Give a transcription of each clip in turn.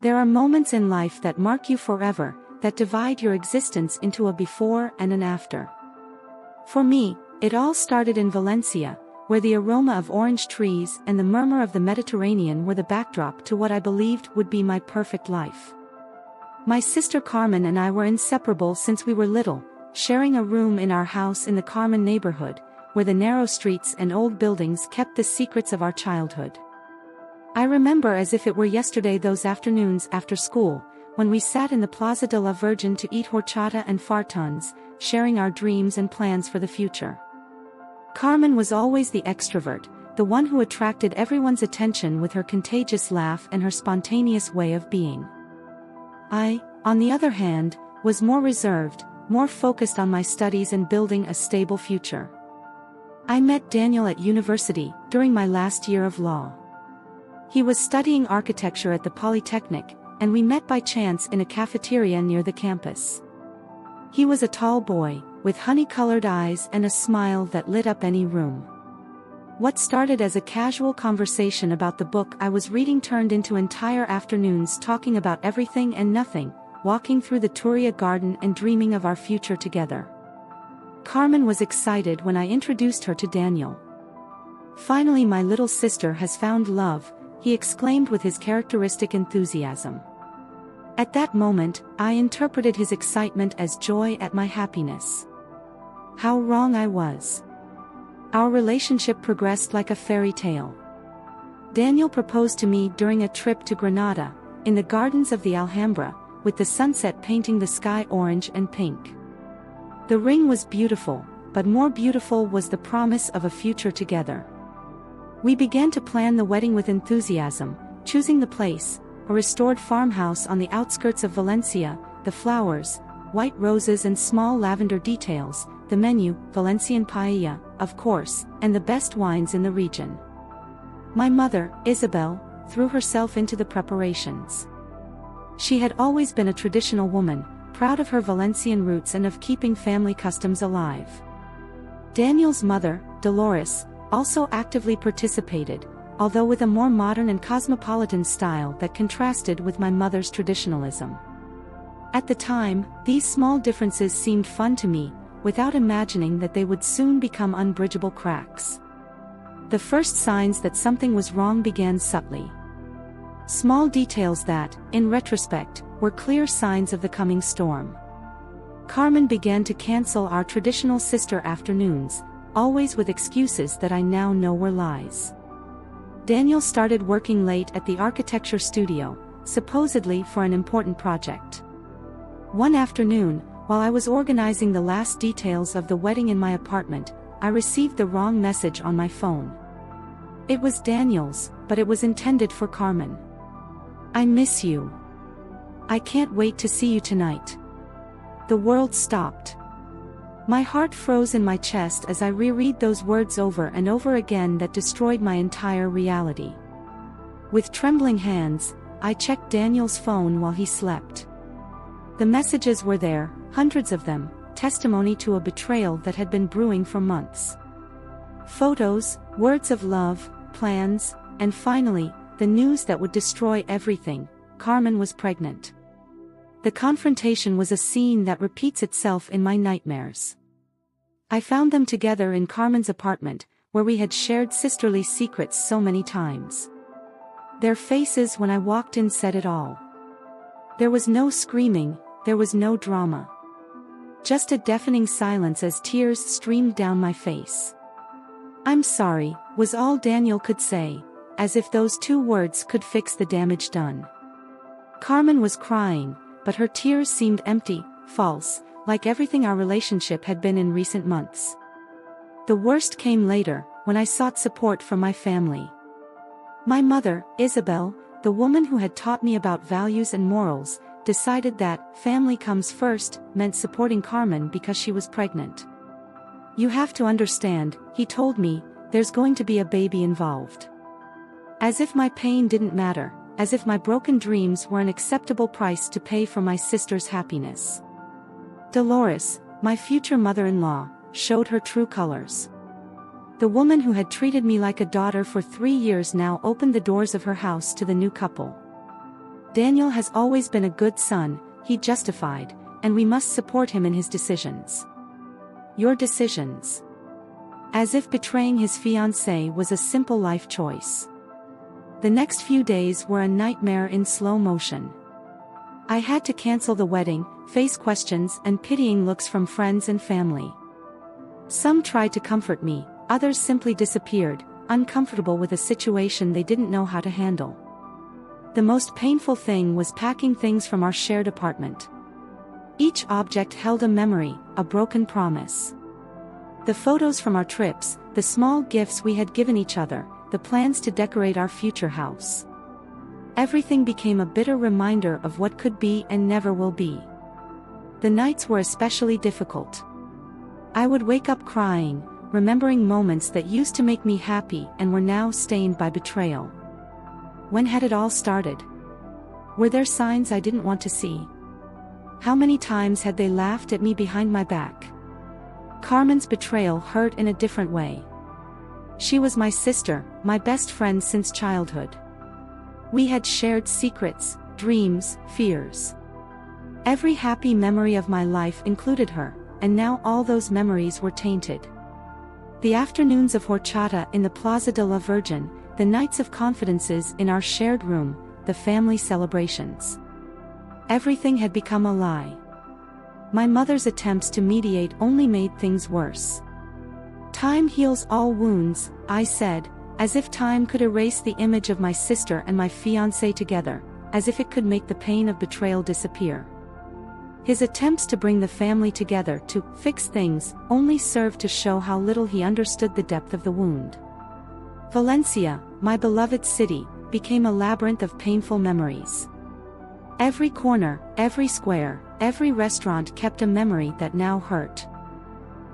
There are moments in life that mark you forever, that divide your existence into a before and an after. For me, it all started in Valencia, where the aroma of orange trees and the murmur of the Mediterranean were the backdrop to what I believed would be my perfect life. My sister Carmen and I were inseparable since we were little, sharing a room in our house in the Carmen neighborhood, where the narrow streets and old buildings kept the secrets of our childhood. I remember as if it were yesterday those afternoons after school, when we sat in the Plaza de la Virgen to eat horchata and fartons, sharing our dreams and plans for the future. Carmen was always the extrovert, the one who attracted everyone's attention with her contagious laugh and her spontaneous way of being. I, on the other hand, was more reserved, more focused on my studies and building a stable future. I met Daniel at university, during my last year of law. He was studying architecture at the Polytechnic, and we met by chance in a cafeteria near the campus. He was a tall boy, with honey-colored eyes and a smile that lit up any room. What started as a casual conversation about the book I was reading turned into entire afternoons talking about everything and nothing, walking through the Turia garden and dreaming of our future together. Carmen was excited when I introduced her to Daniel. "Finally, my little sister has found love," he exclaimed with his characteristic enthusiasm. At that moment, I interpreted his excitement as joy at my happiness. How wrong I was. Our relationship progressed like a fairy tale. Daniel proposed to me during a trip to Granada, in the gardens of the Alhambra, with the sunset painting the sky orange and pink. The ring was beautiful, but more beautiful was the promise of a future together. We began to plan the wedding with enthusiasm, choosing the place, a restored farmhouse on the outskirts of Valencia, the flowers, white roses and small lavender details, the menu, Valencian paella, of course, and the best wines in the region. My mother, Isabel, threw herself into the preparations. She had always been a traditional woman, proud of her Valencian roots and of keeping family customs alive. Daniel's mother, Dolores, also actively participated, although with a more modern and cosmopolitan style that contrasted with my mother's traditionalism. At the time, these small differences seemed fun to me, without imagining that they would soon become unbridgeable cracks. The first signs that something was wrong began subtly. Small details that, in retrospect, were clear signs of the coming storm. Carmen began to cancel our traditional sister afternoons, always with excuses that I now know were lies. Daniel started working late at the architecture studio, supposedly for an important project. One afternoon, while I was organizing the last details of the wedding in my apartment, I received the wrong message on my phone. It was Daniel's, but it was intended for Carmen. "I miss you. I can't wait to see you tonight." The world stopped. My heart froze in my chest as I reread those words over and over again that destroyed my entire reality. With trembling hands, I checked Daniel's phone while he slept. The messages were there, hundreds of them, testimony to a betrayal that had been brewing for months. Photos, words of love, plans, and finally, the news that would destroy everything: Carmen was pregnant. The confrontation was a scene that repeats itself in my nightmares. I found them together in Carmen's apartment, where we had shared sisterly secrets so many times. Their faces when I walked in said it all. There was no screaming, there was no drama. Just a deafening silence as tears streamed down my face. "I'm sorry," was all Daniel could say, as if those two words could fix the damage done. Carmen was crying, but her tears seemed empty, false, like everything our relationship had been in recent months. The worst came later, when I sought support from my family. My mother, Isabel, the woman who had taught me about values and morals, decided that family comes first meant supporting Carmen because she was pregnant. "You have to understand," he told me, "there's going to be a baby involved." As if my pain didn't matter, as if my broken dreams were an acceptable price to pay for my sister's happiness. Dolores, my future mother-in-law, showed her true colors. The woman who had treated me like a daughter for 3 years now opened the doors of her house to the new couple. Daniel has always been a good son, he justified, and we must support him in his decisions. Your decisions. As if betraying his fiancée was a simple life choice. The next few days were a nightmare in slow motion. I had to cancel the wedding, face questions and pitying looks from friends and family. Some tried to comfort me, others simply disappeared, uncomfortable with a situation they didn't know how to handle. The most painful thing was packing things from our shared apartment. Each object held a memory, a broken promise. The photos from our trips, the small gifts we had given each other, the plans to decorate our future house. Everything became a bitter reminder of what could be and never will be. The nights were especially difficult. I would wake up crying, remembering moments that used to make me happy and were now stained by betrayal. When had it all started? Were there signs I didn't want to see? How many times had they laughed at me behind my back? Carmen's betrayal hurt in a different way. She was my sister, my best friend since childhood. We had shared secrets, dreams, fears. Every happy memory of my life included her, and now all those memories were tainted. The afternoons of horchata in the Plaza de la Virgen, the nights of confidences in our shared room, the family celebrations. Everything had become a lie. My mother's attempts to mediate only made things worse. Time heals all wounds, I said, as if time could erase the image of my sister and my fiancé together, as if it could make the pain of betrayal disappear. His attempts to bring the family together to fix things only served to show how little he understood the depth of the wound. Valencia, my beloved city, became a labyrinth of painful memories. Every corner, every square, every restaurant kept a memory that now hurt.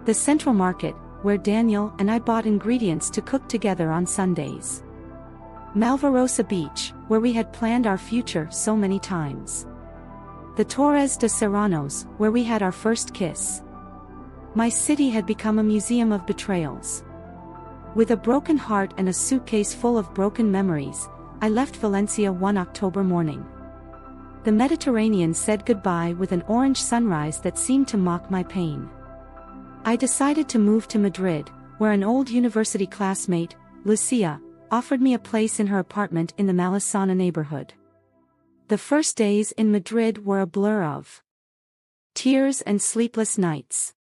The Central Market, where Daniel and I bought ingredients to cook together on Sundays. Malvarosa Beach, where we had planned our future so many times. The Torres de Serranos, where we had our first kiss. My city had become a museum of betrayals. With a broken heart and a suitcase full of broken memories, I left Valencia one October morning. The Mediterranean said goodbye with an orange sunrise that seemed to mock my pain. I decided to move to Madrid, where an old university classmate, Lucia, offered me a place in her apartment in the Malesana neighborhood. The first days in Madrid were a blur of tears and sleepless nights.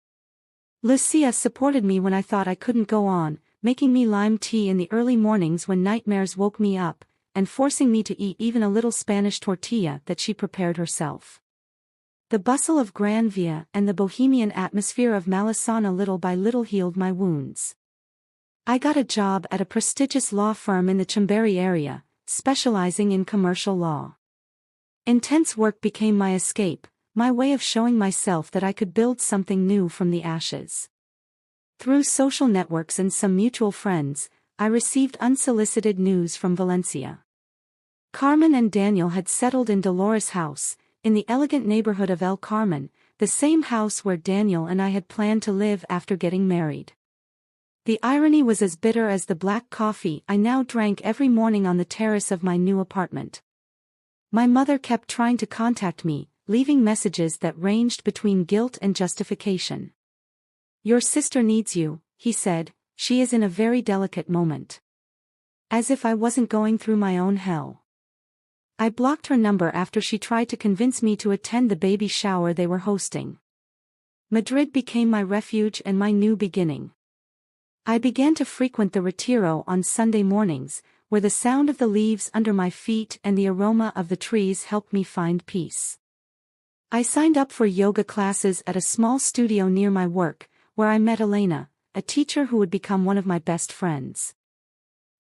Lucia supported me when I thought I couldn't go on, making me lime tea in the early mornings when nightmares woke me up, and forcing me to eat even a little Spanish tortilla that she prepared herself. The bustle of Gran Via and the bohemian atmosphere of Malesana little by little healed my wounds. I got a job at a prestigious law firm in the Chamberí area, specializing in commercial law. Intense work became my escape, my way of showing myself that I could build something new from the ashes. Through social networks and some mutual friends, I received unsolicited news from Valencia. Carmen and Daniel had settled in Dolores House, in the elegant neighborhood of El Carmen, the same house where Daniel and I had planned to live after getting married. The irony was as bitter as the black coffee I now drank every morning on the terrace of my new apartment. My mother kept trying to contact me, leaving messages that ranged between guilt and justification. "Your sister needs you," he said, "she is in a very delicate moment." As if I wasn't going through my own hell. I blocked her number after she tried to convince me to attend the baby shower they were hosting. Madrid became my refuge and my new beginning. I began to frequent the Retiro on Sunday mornings, where the sound of the leaves under my feet and the aroma of the trees helped me find peace. I signed up for yoga classes at a small studio near my work, where I met Elena, a teacher who would become one of my best friends.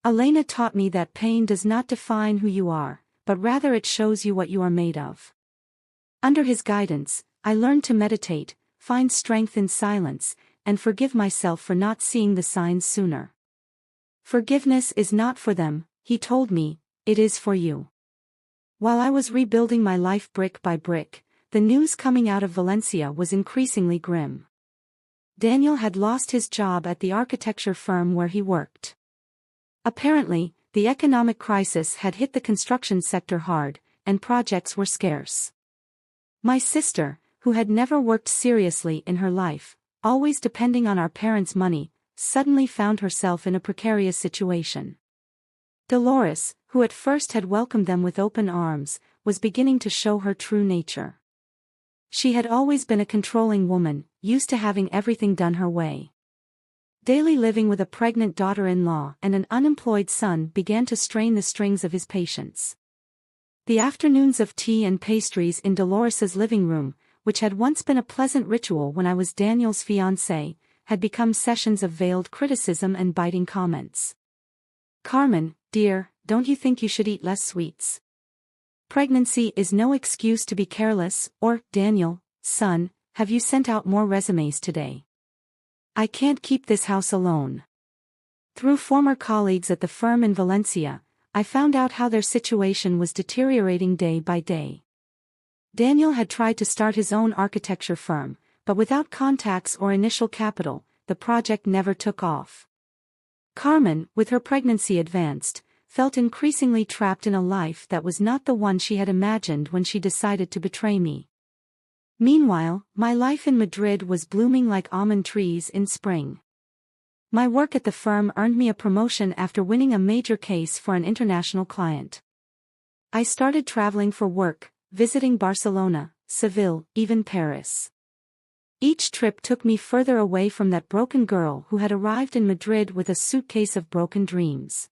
Elena taught me that pain does not define who you are, but rather it shows you what you are made of. Under his guidance, I learned to meditate, find strength in silence, and forgive myself for not seeing the signs sooner. Forgiveness is not for them, he told me, it is for you. While I was rebuilding my life brick by brick, the news coming out of Valencia was increasingly grim. Daniel had lost his job at the architecture firm where he worked. Apparently, the economic crisis had hit the construction sector hard, and projects were scarce. My sister, who had never worked seriously in her life, always depending on our parents' money, suddenly found herself in a precarious situation. Dolores, who at first had welcomed them with open arms, was beginning to show her true nature. She had always been a controlling woman, used to having everything done her way. Daily living with a pregnant daughter-in-law and an unemployed son began to strain the strings of his patience. The afternoons of tea and pastries in Dolores's living room, which had once been a pleasant ritual when I was Daniel's fiancé, had become sessions of veiled criticism and biting comments. "Carmen, dear, don't you think you should eat less sweets? Pregnancy is no excuse to be careless," or, "Daniel, son, have you sent out more resumes today? I can't keep this house alone." Through former colleagues at the firm in Valencia, I found out how their situation was deteriorating day by day. Daniel had tried to start his own architecture firm, but without contacts or initial capital, the project never took off. Carmen, with her pregnancy advanced, felt increasingly trapped in a life that was not the one she had imagined when she decided to betray me. Meanwhile, my life in Madrid was blooming like almond trees in spring. My work at the firm earned me a promotion after winning a major case for an international client. I started traveling for work, visiting Barcelona, Seville, even Paris. Each trip took me further away from that broken girl who had arrived in Madrid with a suitcase of broken dreams.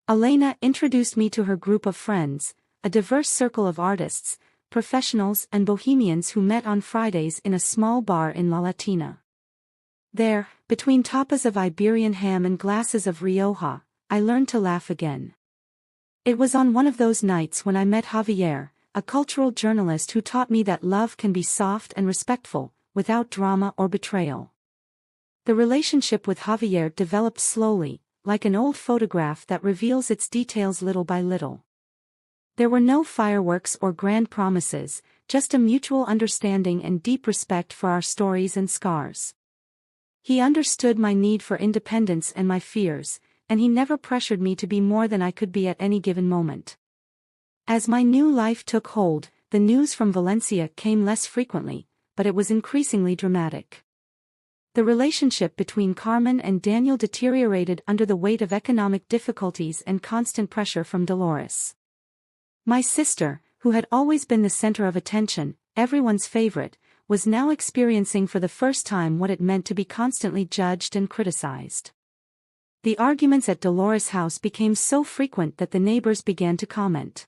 Elena introduced me to her group of friends, a diverse circle of artists, professionals and bohemians who met on Fridays in a small bar in La Latina. There, between tapas of Iberian ham and glasses of Rioja, I learned to laugh again. It was on one of those nights when I met Javier, a cultural journalist who taught me that love can be soft and respectful, without drama or betrayal. The relationship with Javier developed slowly, like an old photograph that reveals its details little by little. There were no fireworks or grand promises, just a mutual understanding and deep respect for our stories and scars. He understood my need for independence and my fears, and he never pressured me to be more than I could be at any given moment. As my new life took hold, the news from Valencia came less frequently, but it was increasingly dramatic. The relationship between Carmen and Daniel deteriorated under the weight of economic difficulties and constant pressure from Dolores. My sister, who had always been the center of attention, everyone's favorite, was now experiencing for the first time what it meant to be constantly judged and criticized. The arguments at Dolores' house became so frequent that the neighbors began to comment.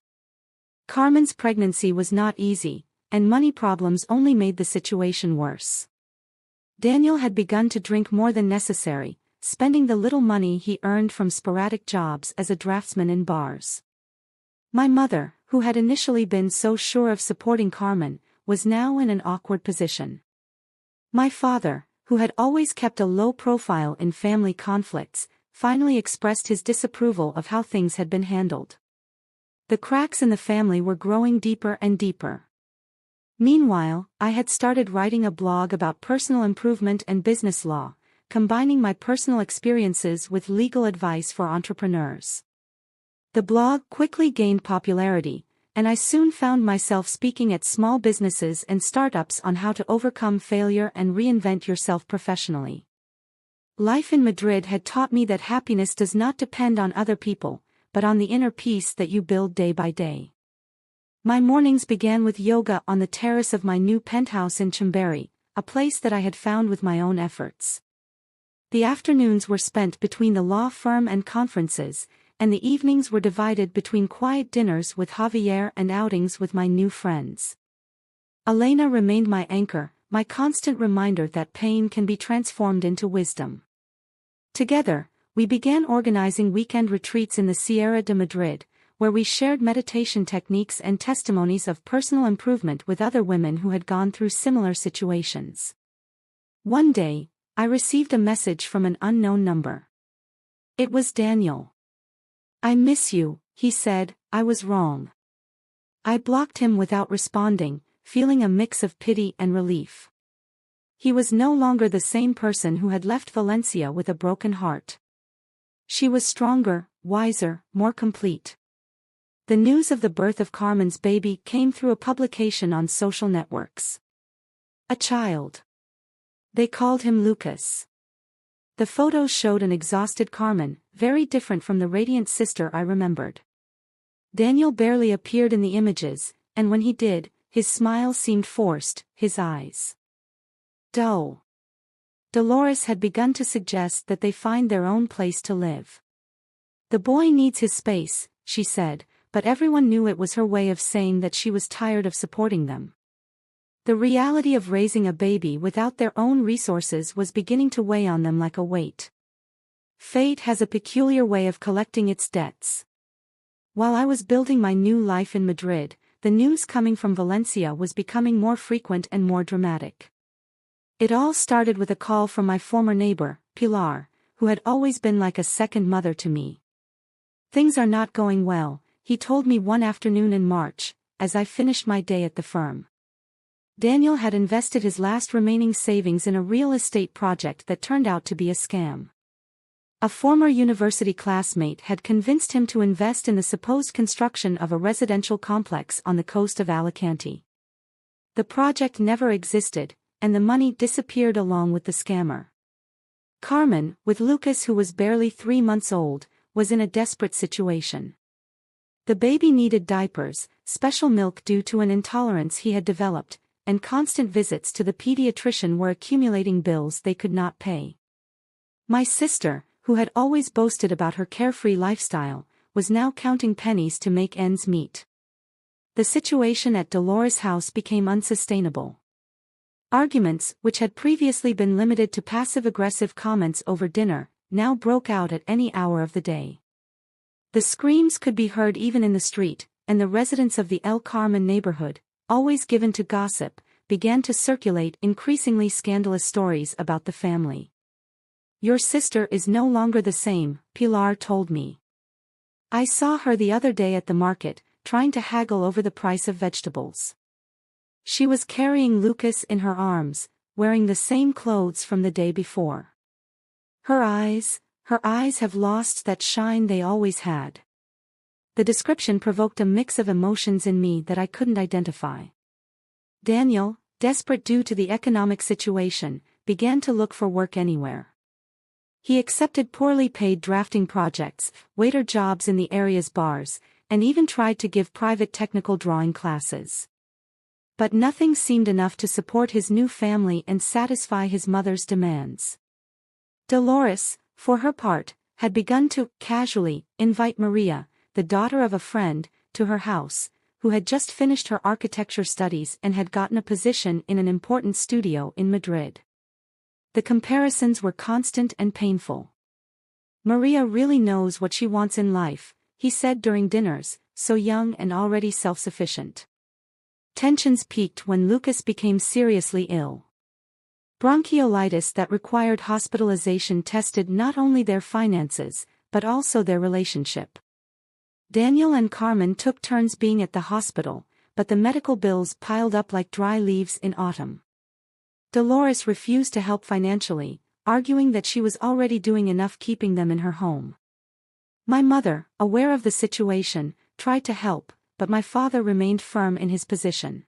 Carmen's pregnancy was not easy, and money problems only made the situation worse. Daniel had begun to drink more than necessary, spending the little money he earned from sporadic jobs as a draftsman in bars. My mother, who had initially been so sure of supporting Carmen, was now in an awkward position. My father, who had always kept a low profile in family conflicts, finally expressed his disapproval of how things had been handled. The cracks in the family were growing deeper and deeper. Meanwhile, I had started writing a blog about personal improvement and business law, combining my personal experiences with legal advice for entrepreneurs. The blog quickly gained popularity, and I soon found myself speaking at small businesses and startups on how to overcome failure and reinvent yourself professionally. Life in Madrid had taught me that happiness does not depend on other people, but on the inner peace that you build day by day. My mornings began with yoga on the terrace of my new penthouse in Chimberry, a place that I had found with my own efforts. The afternoons were spent between the law firm and conferences, and the evenings were divided between quiet dinners with Javier and outings with my new friends. Elena remained my anchor, my constant reminder that pain can be transformed into wisdom. Together, we began organizing weekend retreats in the Sierra de Madrid, where we shared meditation techniques and testimonies of personal improvement with other women who had gone through similar situations. One day, I received a message from an unknown number. It was Daniel. "I miss you," he said. I was wrong. I blocked him without responding, feeling a mix of pity and relief. He was no longer the same person who had left Valencia with a broken heart. She was stronger, wiser, more complete. The news of the birth of Carmen's baby came through a publication on social networks. A child. They called him Lucas. The photos showed an exhausted Carmen, very different from the radiant sister I remembered. Daniel barely appeared in the images, and when he did, his smile seemed forced, his eyes dull. Dolores had begun to suggest that they find their own place to live. The boy needs his space, she said, but everyone knew it was her way of saying that she was tired of supporting them. The reality of raising a baby without their own resources was beginning to weigh on them like a weight. Fate has a peculiar way of collecting its debts. While I was building my new life in Madrid, the news coming from Valencia was becoming more frequent and more dramatic. It all started with a call from my former neighbor, Pilar, who had always been like a second mother to me. "Things are not going well," he told me one afternoon in March, as I finished my day at the firm. Daniel had invested his last remaining savings in a real estate project that turned out to be a scam. A former university classmate had convinced him to invest in the supposed construction of a residential complex on the coast of Alicante. The project never existed, and the money disappeared along with the scammer. Carmen, with Lucas who was barely 3 months old, was in a desperate situation. The baby needed diapers, special milk due to an intolerance he had developed, and constant visits to the pediatrician were accumulating bills they could not pay. My sister, who had always boasted about her carefree lifestyle, was now counting pennies to make ends meet. The situation at Dolores' house became unsustainable. Arguments, which had previously been limited to passive-aggressive comments over dinner, now broke out at any hour of the day. The screams could be heard even in the street, and the residents of the El Carmen neighborhood, always given to gossip, began to circulate increasingly scandalous stories about the family. "Your sister is no longer the same," Pilar told me. "I saw her the other day at the market, trying to haggle over the price of vegetables. She was carrying Lucas in her arms, wearing the same clothes from the day before. Her eyes have lost that shine they always had." The description provoked a mix of emotions in me that I couldn't identify. Daniel, desperate due to the economic situation, began to look for work anywhere. He accepted poorly paid drafting projects, waiter jobs in the area's bars, and even tried to give private technical drawing classes. But nothing seemed enough to support his new family and satisfy his mother's demands. Dolores, for her part, had begun to, casually, invite Maria, the daughter of a friend, to her house, who had just finished her architecture studies and had gotten a position in an important studio in Madrid. The comparisons were constant and painful. "Maria really knows what she wants in life," he said during dinners, "so young and already self-sufficient." Tensions peaked when Lucas became seriously ill. Bronchiolitis that required hospitalization tested not only their finances, but also their relationship. Daniel and Carmen took turns being at the hospital, but the medical bills piled up like dry leaves in autumn. Dolores refused to help financially, arguing that she was already doing enough keeping them in her home. My mother, aware of the situation, tried to help, but my father remained firm in his position.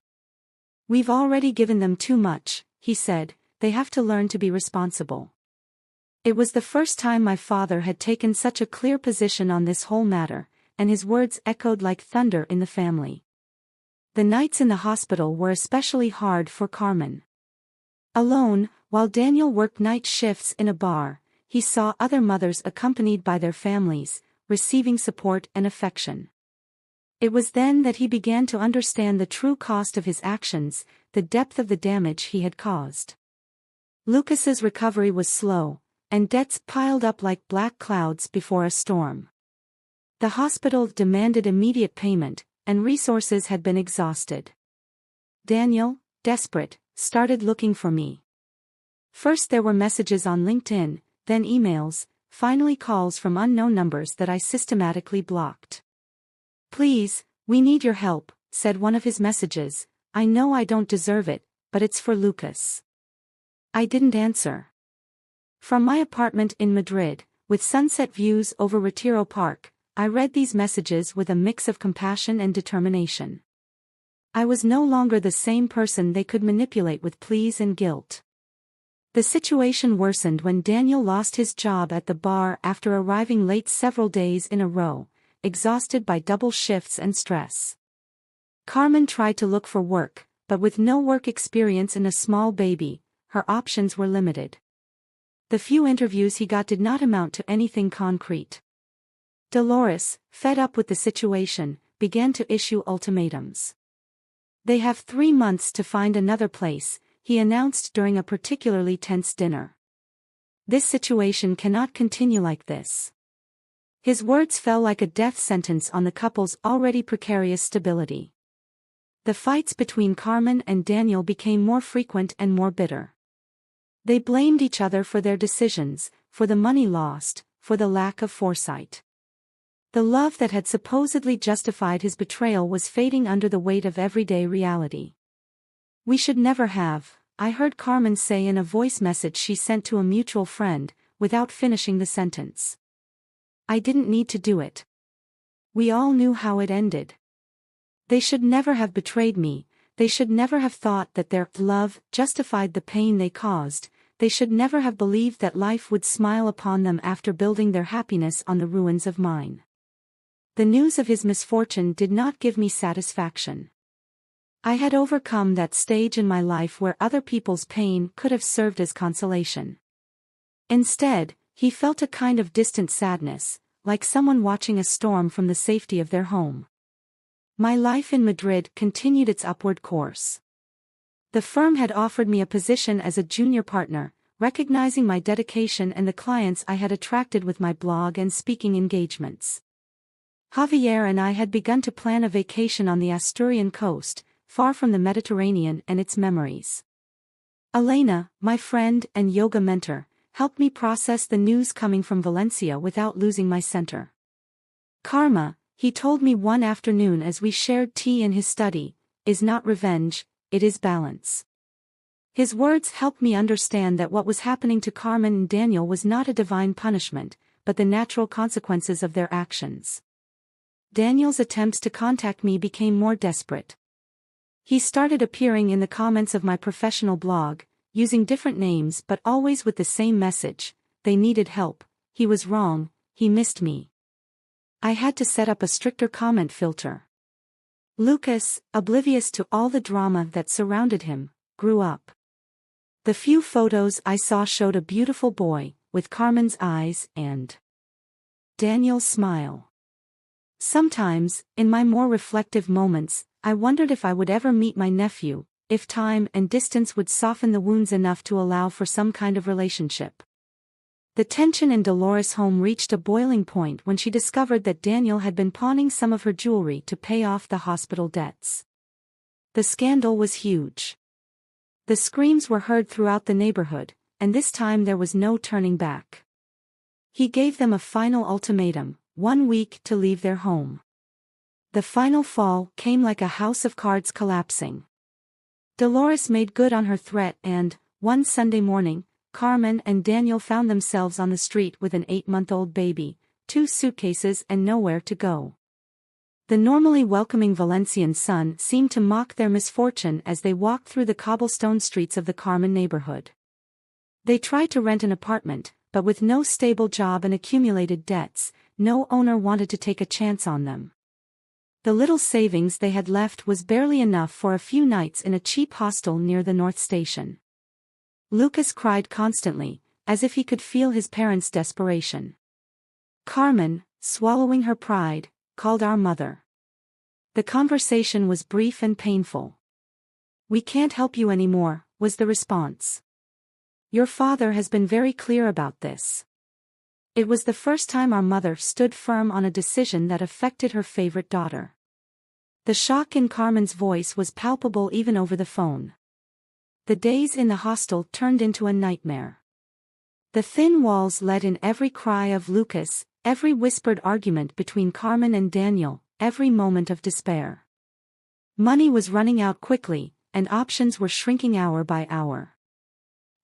"We've already given them too much," he said, "they have to learn to be responsible." It was the first time my father had taken such a clear position on this whole matter, and his words echoed like thunder in the family. The nights in the hospital were especially hard for Carmen. Alone, while Daniel worked night shifts in a bar, he saw other mothers accompanied by their families, receiving support and affection. It was then that he began to understand the true cost of his actions, the depth of the damage he had caused. Lucas's recovery was slow, and debts piled up like black clouds before a storm. The hospital demanded immediate payment, and resources had been exhausted. Daniel, desperate, started looking for me. First there were messages on LinkedIn, then emails, finally calls from unknown numbers that I systematically blocked. "Please, we need your help," said one of his messages. "I know I don't deserve it, but it's for Lucas." I didn't answer. From my apartment in Madrid, with sunset views over Retiro Park, I read these messages with a mix of compassion and determination. I was no longer the same person they could manipulate with pleas and guilt. The situation worsened when Daniel lost his job at the bar after arriving late several days in a row, exhausted by double shifts and stress. Carmen tried to look for work, but with no work experience and a small baby, her options were limited. The few interviews he got did not amount to anything concrete. Dolores, fed up with the situation, began to issue ultimatums. "They have 3 months to find another place," he announced during a particularly tense dinner. "This situation cannot continue like this." His words fell like a death sentence on the couple's already precarious stability. The fights between Carmen and Daniel became more frequent and more bitter. They blamed each other for their decisions, for the money lost, for the lack of foresight. The love that had supposedly justified his betrayal was fading under the weight of everyday reality. "We should never have," I heard Carmen say in a voice message she sent to a mutual friend, without finishing the sentence. "I didn't need to do it. We all knew how it ended. They should never have betrayed me, they should never have thought that their love justified the pain they caused, they should never have believed that life would smile upon them after building their happiness on the ruins of mine." The news of his misfortune did not give me satisfaction. I had overcome that stage in my life where other people's pain could have served as consolation. Instead, he felt a kind of distant sadness, like someone watching a storm from the safety of their home. My life in Madrid continued its upward course. The firm had offered me a position as a junior partner, recognizing my dedication and the clients I had attracted with my blog and speaking engagements. Javier and I had begun to plan a vacation on the Asturian coast, far from the Mediterranean and its memories. Elena, my friend and yoga mentor, helped me process the news coming from Valencia without losing my center. "Karma," he told me one afternoon as we shared tea in his study, "is not revenge, it is balance." His words helped me understand that what was happening to Carmen and Daniel was not a divine punishment, but the natural consequences of their actions. Daniel's attempts to contact me became more desperate. He started appearing in the comments of my professional blog, using different names but always with the same message: they needed help, he was wrong, he missed me. I had to set up a stricter comment filter. Lucas, oblivious to all the drama that surrounded him, grew up. The few photos I saw showed a beautiful boy, with Carmen's eyes and Daniel's smile. Sometimes, in my more reflective moments, I wondered if I would ever meet my nephew, if time and distance would soften the wounds enough to allow for some kind of relationship. The tension in Dolores' home reached a boiling point when she discovered that Daniel had been pawning some of her jewelry to pay off the hospital debts. The scandal was huge. The screams were heard throughout the neighborhood, and this time there was no turning back. He gave them a final ultimatum: 1 week to leave their home. The final fall came like a house of cards collapsing. Dolores made good on her threat and, one Sunday morning, Carmen and Daniel found themselves on the street with an 8-month-old baby, 2 suitcases and nowhere to go. The normally welcoming Valencian sun seemed to mock their misfortune as they walked through the cobblestone streets of the Carmen neighborhood. They tried to rent an apartment, but with no stable job and accumulated debts, no owner wanted to take a chance on them. The little savings they had left was barely enough for a few nights in a cheap hostel near the North Station. Lucas cried constantly, as if he could feel his parents' desperation. Carmen, swallowing her pride, called our mother. The conversation was brief and painful. "We can't help you anymore," was the response. "Your father has been very clear about this." It was the first time our mother stood firm on a decision that affected her favorite daughter. The shock in Carmen's voice was palpable even over the phone. The days in the hostel turned into a nightmare. The thin walls let in every cry of Lucas, every whispered argument between Carmen and Daniel, every moment of despair. Money was running out quickly, and options were shrinking hour by hour.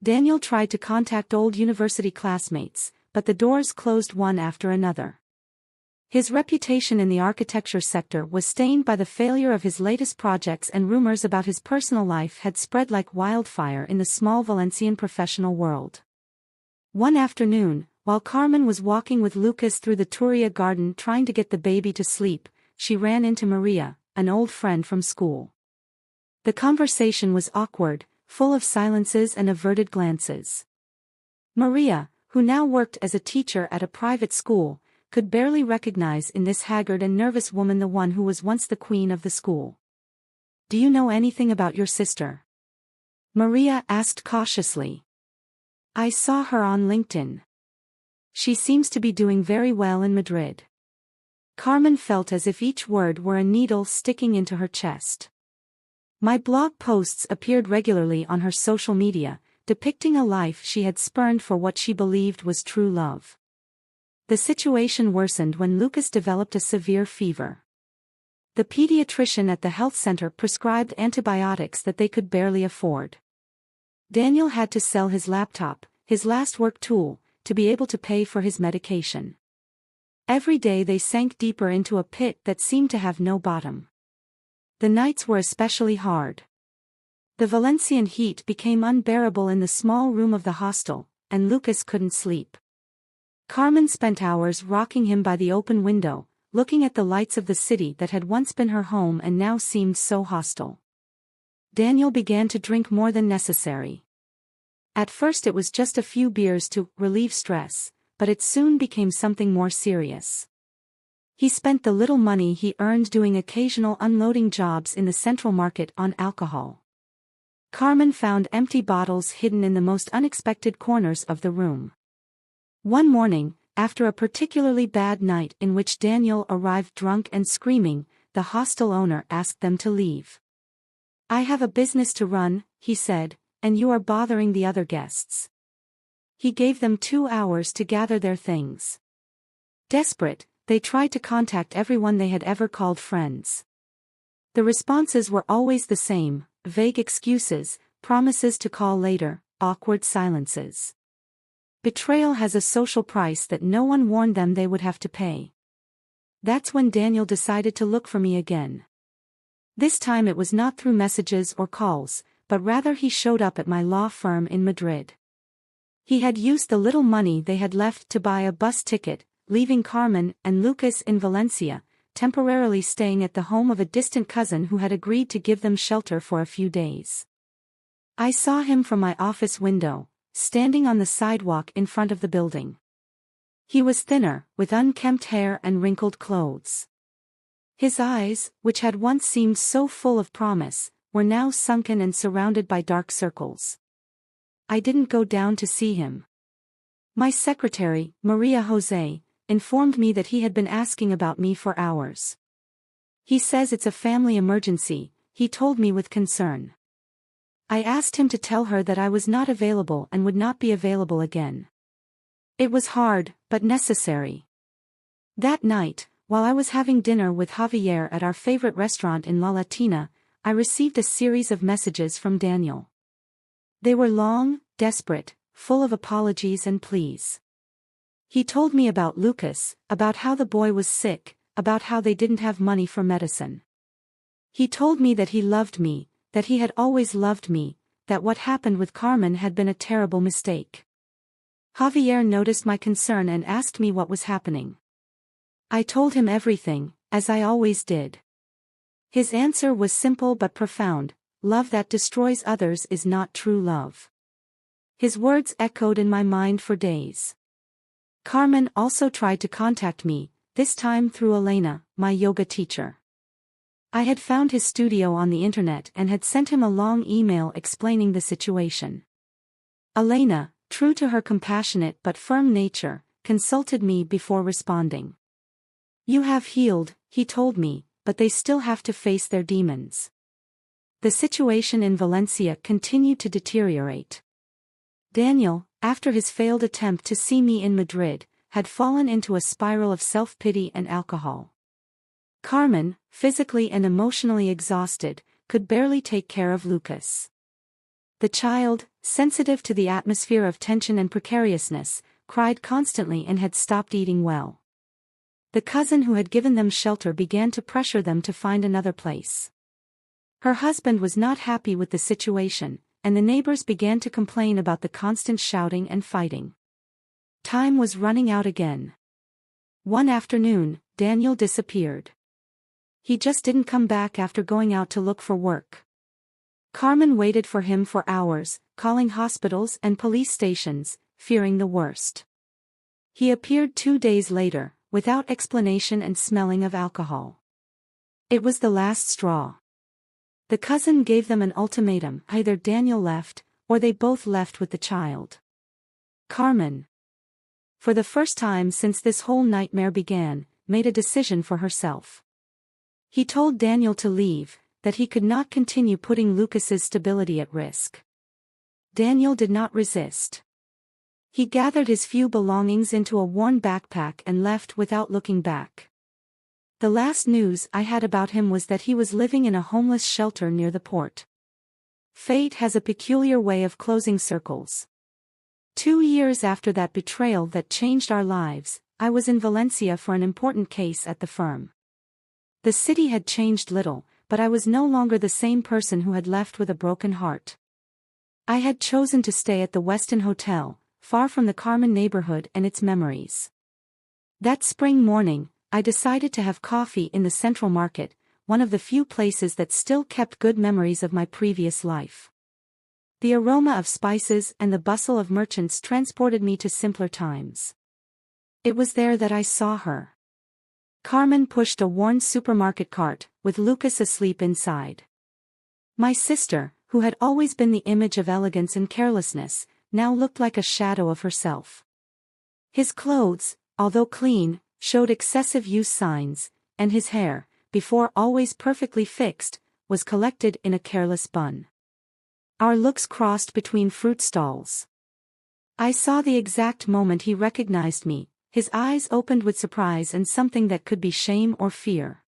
Daniel tried to contact old university classmates, but the doors closed one after another. His reputation in the architecture sector was stained by the failure of his latest projects, and rumors about his personal life had spread like wildfire in the small Valencian professional world. One afternoon, while Carmen was walking with Lucas through the Turia garden trying to get the baby to sleep, she ran into Maria, an old friend from school. The conversation was awkward, full of silences and averted glances. Maria, who now worked as a teacher at a private school, could barely recognize in this haggard and nervous woman the one who was once the queen of the school. "Do you know anything about your sister?" Maria asked cautiously. "I saw her on LinkedIn. She seems to be doing very well in Madrid." Carmen felt as if each word were a needle sticking into her chest. My blog posts appeared regularly on her social media, depicting a life she had spurned for what she believed was true love. The situation worsened when Lucas developed a severe fever. The pediatrician at the health center prescribed antibiotics that they could barely afford. Daniel had to sell his laptop, his last work tool, to be able to pay for his medication. Every day they sank deeper into a pit that seemed to have no bottom. The nights were especially hard. The Valencian heat became unbearable in the small room of the hostel, and Lucas couldn't sleep. Carmen spent hours rocking him by the open window, looking at the lights of the city that had once been her home and now seemed so hostile. Daniel began to drink more than necessary. At first it was just a few beers to relieve stress, but it soon became something more serious. He spent the little money he earned doing occasional unloading jobs in the central market on alcohol. Carmen found empty bottles hidden in the most unexpected corners of the room. One morning, after a particularly bad night in which Daniel arrived drunk and screaming, the hostel owner asked them to leave. "I have a business to run," he said, "and you are bothering the other guests." He gave them 2 hours to gather their things. Desperate, they tried to contact everyone they had ever called friends. The responses were always the same: vague excuses, promises to call later, awkward silences. Betrayal has a social price that no one warned them they would have to pay. That's when Daniel decided to look for me again. This time it was not through messages or calls, but rather he showed up at my law firm in Madrid. He had used the little money they had left to buy a bus ticket, leaving Carmen and Lucas in Valencia, temporarily staying at the home of a distant cousin who had agreed to give them shelter for a few days. I saw him from my office window, standing on the sidewalk in front of the building. He was thinner, with unkempt hair and wrinkled clothes. His eyes, which had once seemed so full of promise, were now sunken and surrounded by dark circles. I didn't go down to see him. My secretary, Maria Jose, informed me that he had been asking about me for hours. "He says it's a family emergency," he told me with concern. I asked him to tell her that I was not available and would not be available again. It was hard, but necessary. That night, while I was having dinner with Javier at our favorite restaurant in La Latina, I received a series of messages from Daniel. They were long, desperate, full of apologies and pleas. He told me about Lucas, about how the boy was sick, about how they didn't have money for medicine. He told me that he loved me, that he had always loved me, that what happened with Carmen had been a terrible mistake. Javier noticed my concern and asked me what was happening. I told him everything, as I always did. His answer was simple but profound: love that destroys others is not true love. His words echoed in my mind for days. Carmen also tried to contact me, this time through Elena, my yoga teacher. I had found his studio on the internet and had sent him a long email explaining the situation. Elena, true to her compassionate but firm nature, consulted me before responding. "You have healed," he told me, "but they still have to face their demons." The situation in Valencia continued to deteriorate. Daniel, after his failed attempt to see me in Madrid, had fallen into a spiral of self-pity and alcohol. Carmen, physically and emotionally exhausted, could barely take care of Lucas. The child, sensitive to the atmosphere of tension and precariousness, cried constantly and had stopped eating well. The cousin who had given them shelter began to pressure them to find another place. Her husband was not happy with the situation, and the neighbors began to complain about the constant shouting and fighting. Time was running out again. One afternoon, Daniel disappeared. He just didn't come back after going out to look for work. Carmen waited for him for hours, calling hospitals and police stations, fearing the worst. He appeared 2 days later, without explanation and smelling of alcohol. It was the last straw. The cousin gave them an ultimatum: either Daniel left, or they both left with the child. Carmen, for the first time since this whole nightmare began, made a decision for herself. He told Daniel to leave, that he could not continue putting Lucas's stability at risk. Daniel did not resist. He gathered his few belongings into a worn backpack and left without looking back. The last news I had about him was that he was living in a homeless shelter near the port. Fate has a peculiar way of closing circles. 2 years after that betrayal that changed our lives, I was in Valencia for an important case at the firm. The city had changed little, but I was no longer the same person who had left with a broken heart. I had chosen to stay at the Westin Hotel, far from the Carmen neighborhood and its memories. That spring morning, I decided to have coffee in the Central Market, one of the few places that still kept good memories of my previous life. The aroma of spices and the bustle of merchants transported me to simpler times. It was there that I saw her. Carmen pushed a worn supermarket cart, with Lucas asleep inside. My sister, who had always been the image of elegance and carelessness, now looked like a shadow of herself. His clothes, although clean, showed excessive use signs, and his hair, before always perfectly fixed, was collected in a careless bun. Our looks crossed between fruit stalls. I saw the exact moment he recognized me. His eyes opened with surprise and something that could be shame or fear.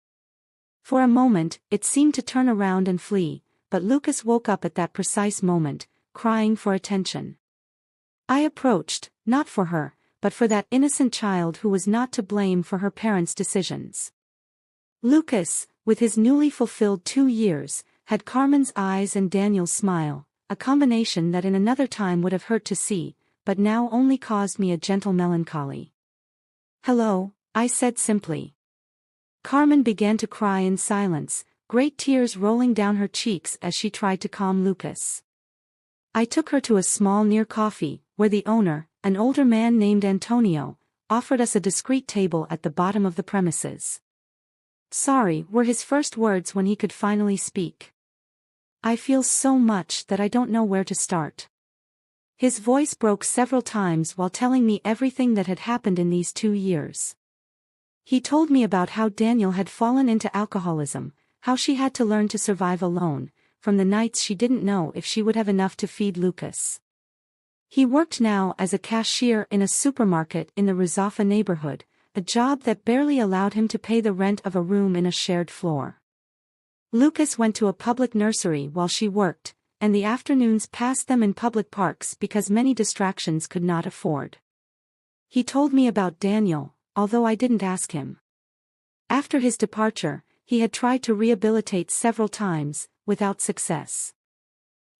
For a moment, it seemed to turn around and flee, but Lucas woke up at that precise moment, crying for attention. I approached, not for her, but for that innocent child who was not to blame for her parents' decisions. Lucas, with his newly fulfilled 2 years, had Carmen's eyes and Daniel's smile, a combination that in another time would have hurt to see, but now only caused me a gentle melancholy. "Hello," I said simply. Carmen began to cry in silence, great tears rolling down her cheeks as she tried to calm Lucas. I took her to a small near coffee, where the owner, an older man named Antonio, offered us a discreet table at the bottom of the premises. "Sorry," were his first words when he could finally speak. "I feel so much that I don't know where to start." His voice broke several times while telling me everything that had happened in these 2 years. He told me about how Daniel had fallen into alcoholism, how she had to learn to survive alone, from the nights she didn't know if she would have enough to feed Lucas. He worked now as a cashier in a supermarket in the Rizafa neighborhood, a job that barely allowed him to pay the rent of a room in a shared floor. Lucas went to a public nursery while she worked, and the afternoons passed them in public parks because many distractions could not afford. He told me about Daniel, although I didn't ask him. After his departure, he had tried to rehabilitate several times, without success.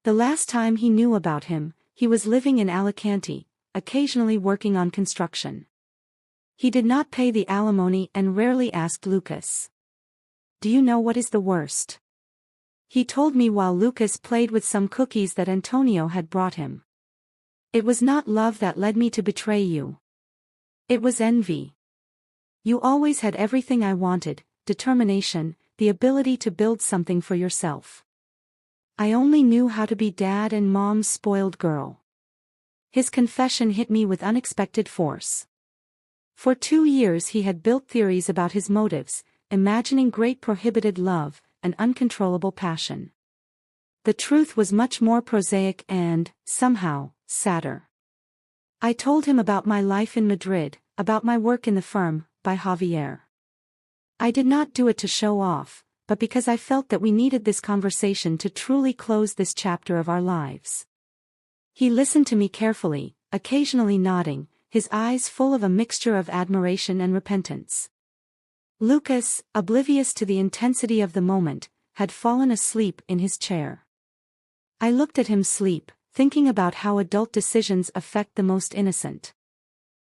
The last time he knew about him, he was living in Alicante, occasionally working on construction. He did not pay the alimony and rarely asked Lucas. "Do you know what is the worst?" He told me while Lucas played with some cookies that Antonio had brought him. "It was not love that led me to betray you. It was envy. You always had everything I wanted, determination, the ability to build something for yourself. I only knew how to be dad and mom's spoiled girl." His confession hit me with unexpected force. For 2 years he had built theories about his motives, imagining great prohibited love, an uncontrollable passion. The truth was much more prosaic and, somehow, sadder. I told him about my life in Madrid, about my work in the firm, by Javier. I did not do it to show off, but because I felt that we needed this conversation to truly close this chapter of our lives. He listened to me carefully, occasionally nodding, his eyes full of a mixture of admiration and repentance. Lucas, oblivious to the intensity of the moment, had fallen asleep in his chair. I looked at him sleep, thinking about how adult decisions affect the most innocent.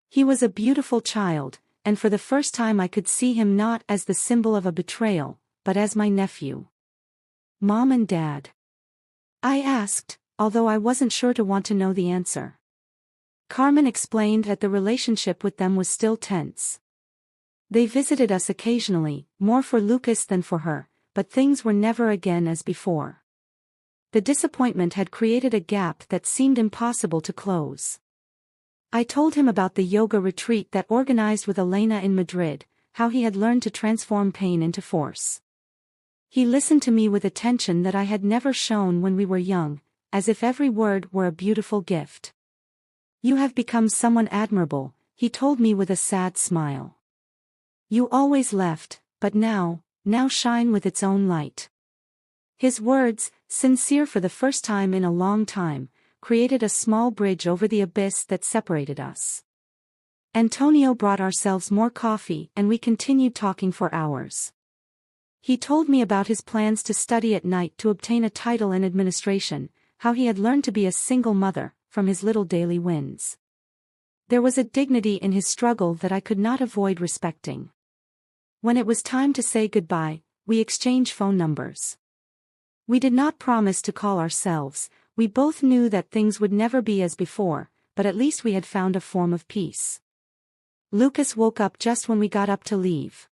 He was a beautiful child, and for the first time I could see him not as the symbol of a betrayal, but as my nephew. Mom and Dad? I asked, although I wasn't sure to want to know the answer. Carmen explained that the relationship with them was still tense. They visited us occasionally, more for Lucas than for her, but things were never again as before. The disappointment had created a gap that seemed impossible to close. I told him about the yoga retreat that organized with Elena in Madrid, how he had learned to transform pain into force. He listened to me with attention that I had never shown when we were young, as if every word were a beautiful gift. You have become someone admirable, he told me with a sad smile. You always left, but now shine with its own light. His words, sincere for the first time in a long time, created a small bridge over the abyss that separated us. Antonio brought ourselves more coffee and we continued talking for hours. He told me about his plans to study at night to obtain a title in administration, how he had learned to be a single mother, from his little daily wins. There was a dignity in his struggle that I could not avoid respecting. When it was time to say goodbye, we exchanged phone numbers. We did not promise to call ourselves, we both knew that things would never be as before, but at least we had found a form of peace. Lucas woke up just when we got up to leave.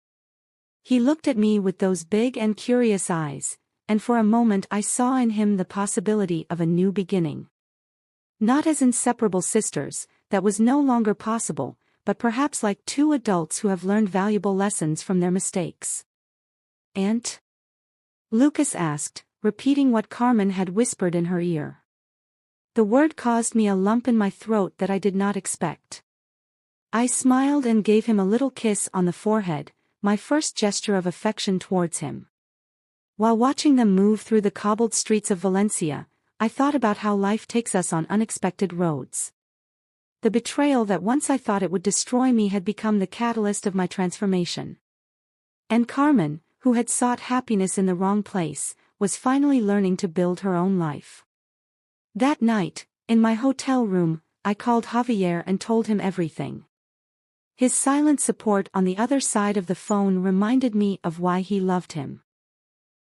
He looked at me with those big and curious eyes, and for a moment I saw in him the possibility of a new beginning. Not as inseparable sisters, that was no longer possible, but perhaps like two adults who have learned valuable lessons from their mistakes. Aunt? Lucas asked, repeating what Carmen had whispered in her ear. The word caused me a lump in my throat that I did not expect. I smiled and gave him a little kiss on the forehead, my first gesture of affection towards him. While watching them move through the cobbled streets of Valencia, I thought about how life takes us on unexpected roads. The betrayal that once I thought it would destroy me had become the catalyst of my transformation. And Carmen, who had sought happiness in the wrong place, was finally learning to build her own life. That night, in my hotel room, I called Javier and told him everything. His silent support on the other side of the phone reminded me of why he loved him.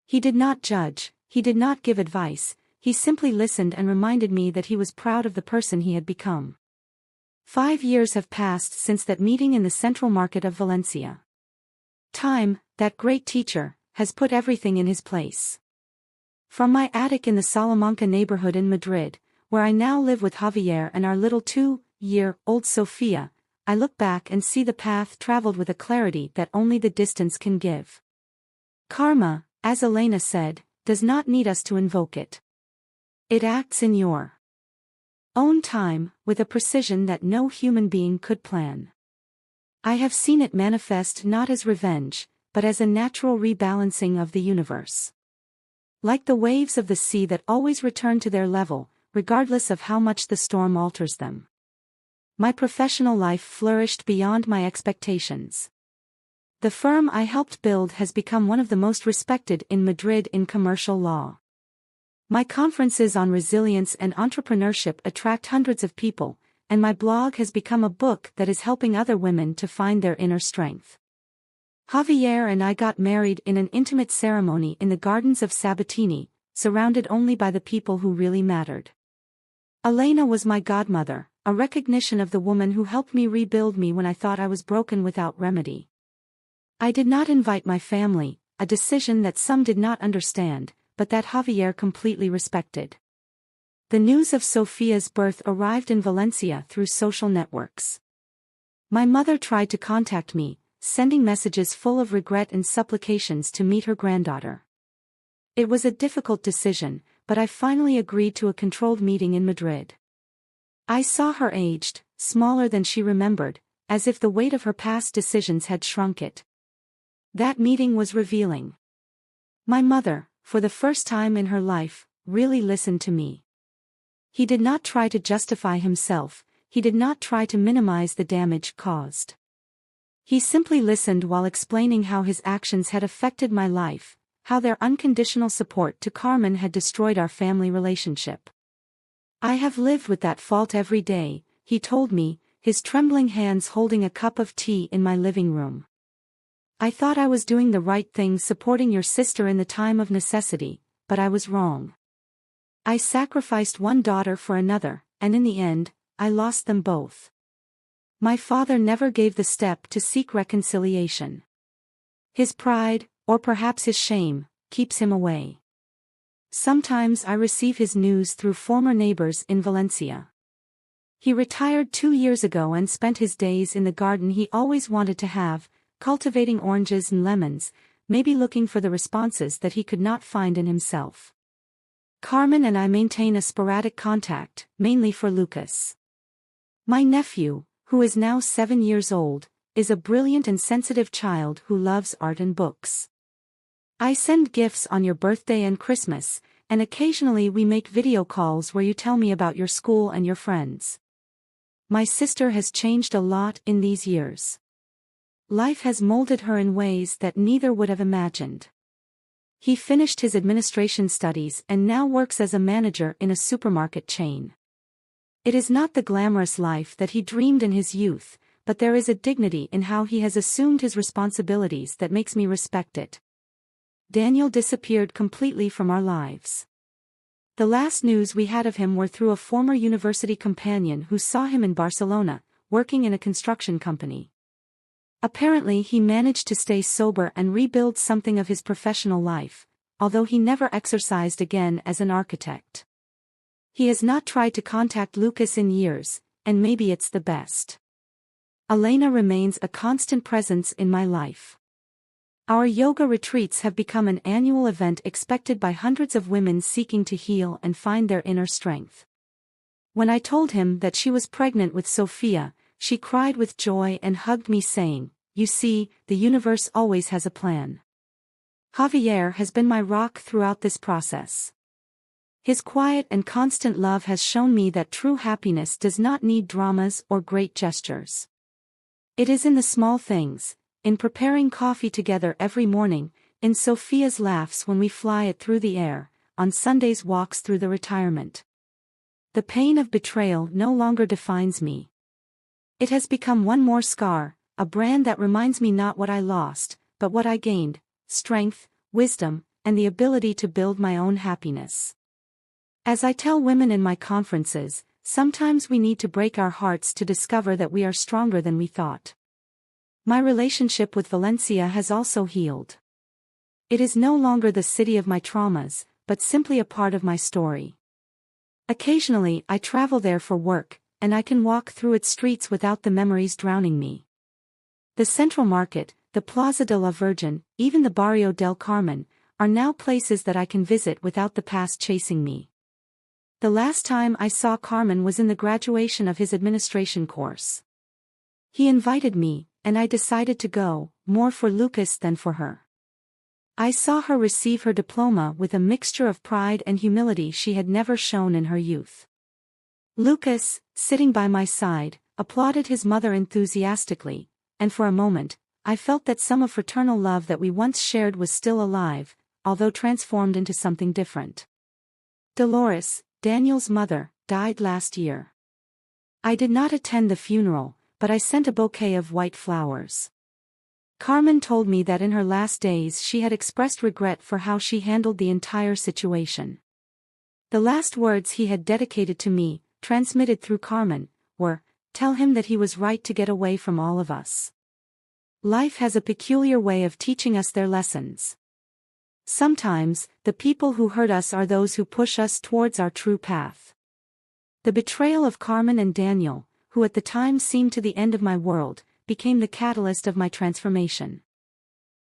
He did not judge, he did not give advice, he simply listened and reminded me that he was proud of the person he had become. 5 years have passed since that meeting in the central market of Valencia. Time, that great teacher, has put everything in his place. From my attic in the Salamanca neighborhood in Madrid, where I now live with Javier and our little 2-year-old Sofia, I look back and see the path traveled with a clarity that only the distance can give. Karma, as Elena said, does not need us to invoke it. It acts in your own time, with a precision that no human being could plan. I have seen it manifest not as revenge, but as a natural rebalancing of the universe. Like the waves of the sea that always return to their level, regardless of how much the storm alters them. My professional life flourished beyond my expectations. The firm I helped build has become one of the most respected in Madrid in commercial law. My conferences on resilience and entrepreneurship attract hundreds of people, and my blog has become a book that is helping other women to find their inner strength. Javier and I got married in an intimate ceremony in the gardens of Sabatini, surrounded only by the people who really mattered. Elena was my godmother, a recognition of the woman who helped me rebuild me when I thought I was broken without remedy. I did not invite my family, a decision that some did not understand, but that Javier completely respected. The news of Sofia's birth arrived in Valencia through social networks. My mother tried to contact me, sending messages full of regret and supplications to meet her granddaughter. It was a difficult decision, but I finally agreed to a controlled meeting in Madrid. I saw her aged, smaller than she remembered, as if the weight of her past decisions had shrunk it. That meeting was revealing. My mother, for the first time in her life, really listened to me. He did not try to justify himself, he did not try to minimize the damage caused. He simply listened while explaining how his actions had affected my life, how their unconditional support to Carmen had destroyed our family relationship. "I have lived with that fault every day," he told me, his trembling hands holding a cup of tea in my living room. "I thought I was doing the right thing supporting your sister in the time of necessity, but I was wrong. I sacrificed one daughter for another, and in the end, I lost them both." My father never gave the step to seek reconciliation. His pride, or perhaps his shame, keeps him away. Sometimes I receive his news through former neighbors in Valencia. He retired 2 years ago and spent his days in the garden he always wanted to have, cultivating oranges and lemons, maybe looking for the responses that he could not find in himself. Carmen and I maintain a sporadic contact, mainly for Lucas. My nephew, who is now 7 years old, is a brilliant and sensitive child who loves art and books. I send gifts on your birthday and Christmas, and occasionally we make video calls where you tell me about your school and your friends. My sister has changed a lot in these years. Life has molded her in ways that neither would have imagined. He finished his administration studies and now works as a manager in a supermarket chain. It is not the glamorous life that he dreamed in his youth, but there is a dignity in how he has assumed his responsibilities that makes me respect it. Daniel disappeared completely from our lives. The last news we had of him were through a former university companion who saw him in Barcelona, working in a construction company. Apparently he managed to stay sober and rebuild something of his professional life, although he never exercised again as an architect. He has not tried to contact Lucas in years, and maybe it's the best. Elena remains a constant presence in my life. Our yoga retreats have become an annual event expected by hundreds of women seeking to heal and find their inner strength. When I told him that she was pregnant with Sophia, she cried with joy and hugged me saying, "You see, the universe always has a plan." Javier has been my rock throughout this process. His quiet and constant love has shown me that true happiness does not need dramas or great gestures. It is in the small things, in preparing coffee together every morning, in Sophia's laughs when we fly it through the air, on Sunday's walks through the retirement. The pain of betrayal no longer defines me. It has become one more scar, a brand that reminds me not what I lost, but what I gained: strength, wisdom, and the ability to build my own happiness. As I tell women in my conferences, sometimes we need to break our hearts to discover that we are stronger than we thought. My relationship with Valencia has also healed. It is no longer the city of my traumas, but simply a part of my story. Occasionally I travel there for work, and I can walk through its streets without the memories drowning me. The Central Market, the Plaza de la Virgen, even the Barrio del Carmen, are now places that I can visit without the past chasing me. The last time I saw Carmen was in the graduation of his administration course. He invited me, and I decided to go, more for Lucas than for her. I saw her receive her diploma with a mixture of pride and humility she had never shown in her youth. Lucas, sitting by my side, applauded his mother enthusiastically, and for a moment, I felt that some of fraternal love that we once shared was still alive, although transformed into something different. Dolores, Daniel's mother, died last year. I did not attend the funeral, but I sent a bouquet of white flowers. Carmen told me that in her last days she had expressed regret for how she handled the entire situation. The last words he had dedicated to me, transmitted through Carmen, were, "Tell him that he was right to get away from all of us." Life has a peculiar way of teaching us their lessons. Sometimes, the people who hurt us are those who push us towards our true path. The betrayal of Carmen and Daniel, who at the time seemed to the end of my world, became the catalyst of my transformation.